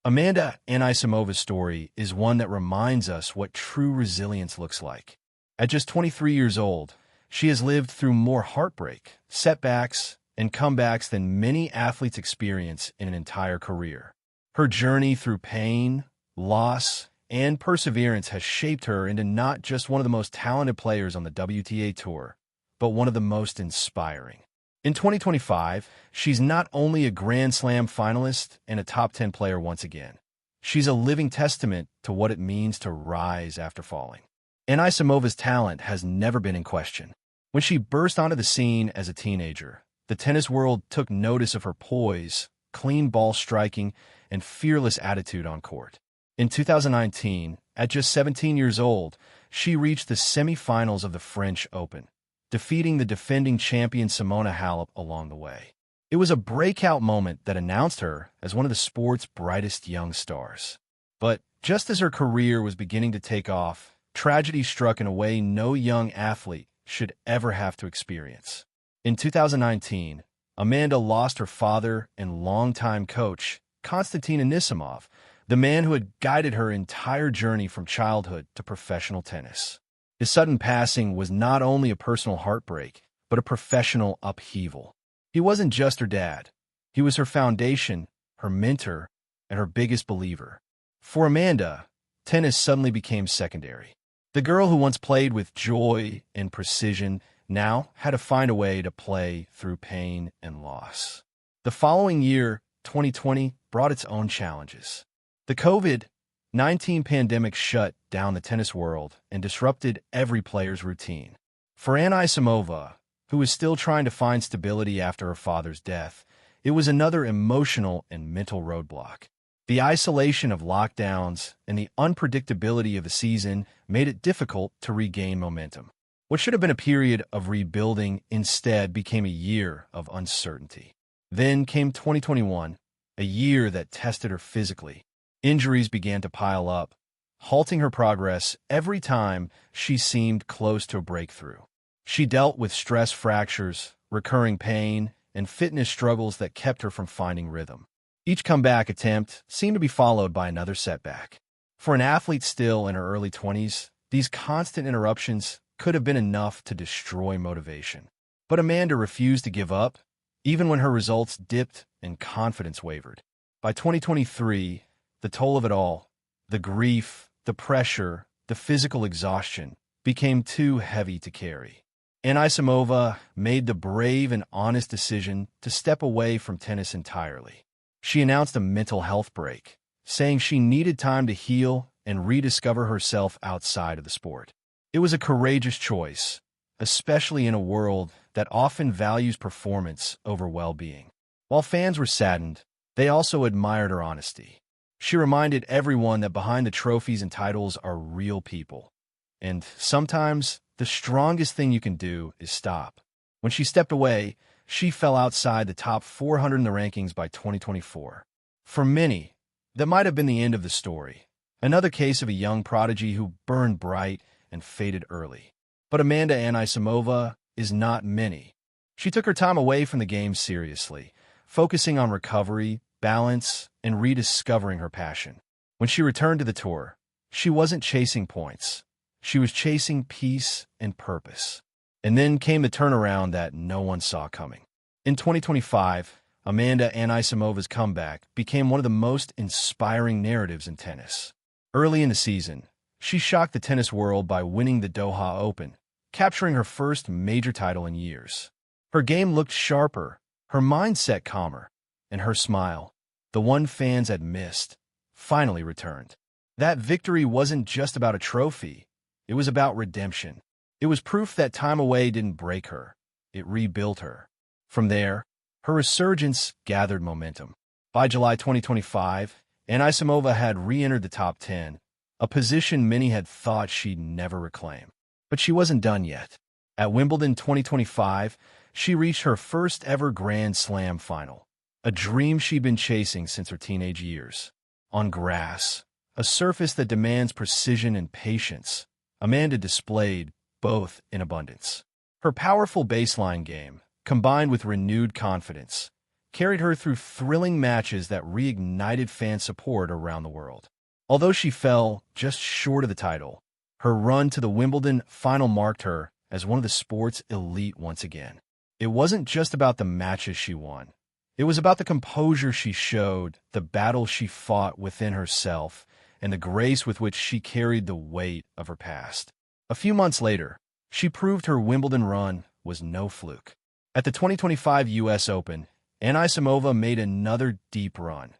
Amanda Anisimova's story is one that reminds us what true resilience looks like. At just 23 years old, she has lived through more heartbreak, setbacks, and comebacks than many athletes experience in an entire career. Her journey through pain, loss, and perseverance has shaped her into not just one of the most talented players on the WTA Tour, but one of the most inspiring. In 2025, she's not only a Grand Slam finalist and a top 10 player once again, she's a living testament to what it means to rise after falling. Anisimova's talent has never been in question. When she burst onto the scene as a teenager, the tennis world took notice of her poise, clean ball striking, and fearless attitude on court. In 2019, at just 17 years old, she reached the semifinals of the French Open, defeating the defending champion Simona Halep along the way. It was a breakout moment that announced her as one of the sport's brightest young stars. But just as her career was beginning to take off, tragedy struck in a way no young athlete should ever have to experience. In 2019, Amanda lost her father and longtime coach, Amanda Anisimova, the man who had guided her entire journey from childhood to professional tennis. His sudden passing was not only a personal heartbreak, but a professional upheaval. He wasn't just her dad. He was her foundation, her mentor, and her biggest believer. For Amanda, tennis suddenly became secondary. The girl who once played with joy and precision now had to find a way to play through pain and loss. The following year, 2020, brought its own challenges. The COVID-19 pandemic shut down the tennis world and disrupted every player's routine. For Anisimova, who was still trying to find stability after her father's death, it was another emotional and mental roadblock. The isolation of lockdowns and the unpredictability of the season made it difficult to regain momentum. What should have been a period of rebuilding instead became a year of uncertainty. Then came 2021, a year that tested her physically. Injuries began to pile up, halting her progress every time she seemed close to a breakthrough. She dealt with stress fractures, recurring pain, and fitness struggles that kept her from finding rhythm. Each comeback attempt seemed to be followed by another setback. For an athlete still in her early 20s, these constant interruptions could have been enough to destroy motivation. But Amanda refused to give up, even when her results dipped and confidence wavered. By 2023, the toll of it all, the grief, the pressure, the physical exhaustion, became too heavy to carry. Anisimova made the brave and honest decision to step away from tennis entirely. She announced a mental health break, saying she needed time to heal and rediscover herself outside of the sport. It was a courageous choice, especially in a world that often values performance over well-being. While fans were saddened, they also admired her honesty. She reminded everyone that behind the trophies and titles are real people. And sometimes, the strongest thing you can do is stop. When she stepped away, she fell outside the top 400 in the rankings by 2024. For many, that might have been the end of the story. Another case of a young prodigy who burned bright and faded early. But Amanda Anisimova is not many. She took her time away from the game seriously, focusing on recovery, balance, and rediscovering her passion. When she returned to the tour, she wasn't chasing points. She was chasing peace and purpose. And then came the turnaround that no one saw coming. In 2025, Amanda Anisimova's comeback became one of the most inspiring narratives in tennis. Early in the season, she shocked the tennis world by winning the Doha Open, capturing her first major title in years. Her game looked sharper, her mindset calmer, and her smile, the one fans had missed, finally returned. That victory wasn't just about a trophy, it was about redemption. It was proof that time away didn't break her, it rebuilt her. From there, her resurgence gathered momentum. By July 2025, Anisimova had re-entered the top 10, a position many had thought she'd never reclaim. But she wasn't done yet. At Wimbledon 2025, she reached her first ever Grand Slam final, a dream she'd been chasing since her teenage years. On grass, a surface that demands precision and patience, Amanda displayed both in abundance. Her powerful baseline game, combined with renewed confidence, carried her through thrilling matches that reignited fan support around the world. Although she fell just short of the title, her run to the Wimbledon final marked her as one of the sport's elite once again. It wasn't just about the matches she won. It was about the composure she showed, the battles she fought within herself, and the grace with which she carried the weight of her past. A few months later, she proved her Wimbledon run was no fluke. At the 2025 U.S. Open, Anisimova made another deep run,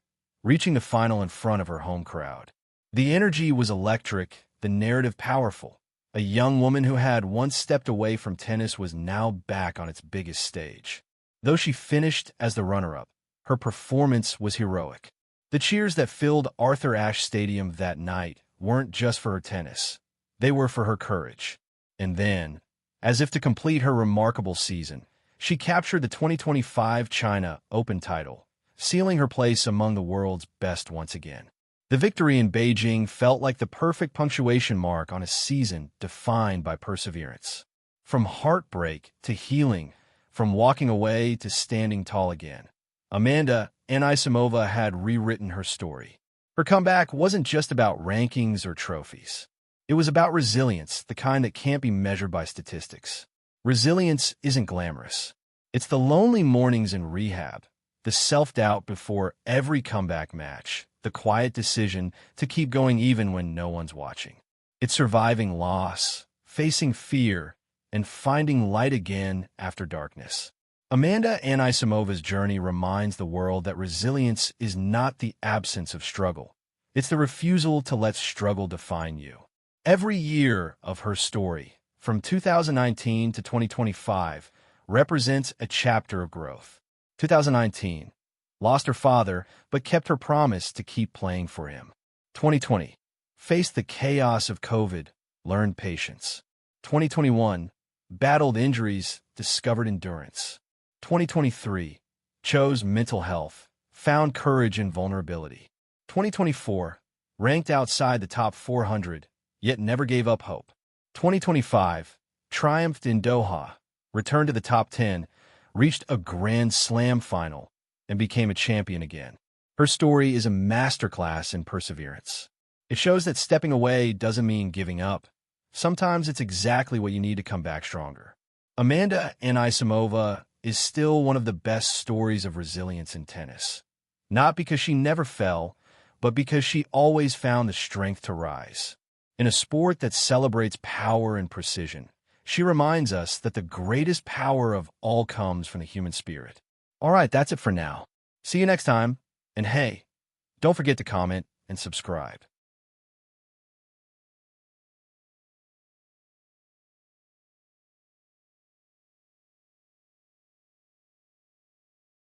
reaching the final in front of her home crowd. The energy was electric, the narrative powerful. A young woman who had once stepped away from tennis was now back on its biggest stage. Though she finished as the runner-up, her performance was heroic. The cheers that filled Arthur Ashe Stadium that night weren't just for her tennis. They were for her courage. And then, as if to complete her remarkable season, she captured the 2025 China Open title, sealing her place among the world's best once again. The victory in Beijing felt like the perfect punctuation mark on a season defined by perseverance. From heartbreak to healing, from walking away to standing tall again, Amanda Anisimova had rewritten her story. Her comeback wasn't just about rankings or trophies. It was about resilience, the kind that can't be measured by statistics. Resilience isn't glamorous. It's the lonely mornings in rehab, the self-doubt before every comeback match, the quiet decision to keep going even when no one's watching. It's surviving loss, facing fear, and finding light again after darkness. Amanda Anisimova's journey reminds the world that resilience is not the absence of struggle. It's the refusal to let struggle define you. Every year of her story, from 2019 to 2025, represents a chapter of growth. 2019, lost her father, but kept her promise to keep playing for him. 2020, faced the chaos of COVID, learned patience. 2021, battled injuries, discovered endurance. 2023, chose mental health, found courage in vulnerability. 2024, ranked outside the top 400, yet never gave up hope. 2025, triumphed in Doha, returned to the top 10, reached a Grand Slam final, and became a champion again. Her story is a masterclass in perseverance. It shows that stepping away doesn't mean giving up. Sometimes it's exactly what you need to come back stronger. Amanda Anisimova is still one of the best stories of resilience in tennis. Not because she never fell, but because she always found the strength to rise. In a sport that celebrates power and precision, she reminds us that the greatest power of all comes from the human spirit. All right, that's it for now. See you next time. And hey, don't forget to comment and subscribe.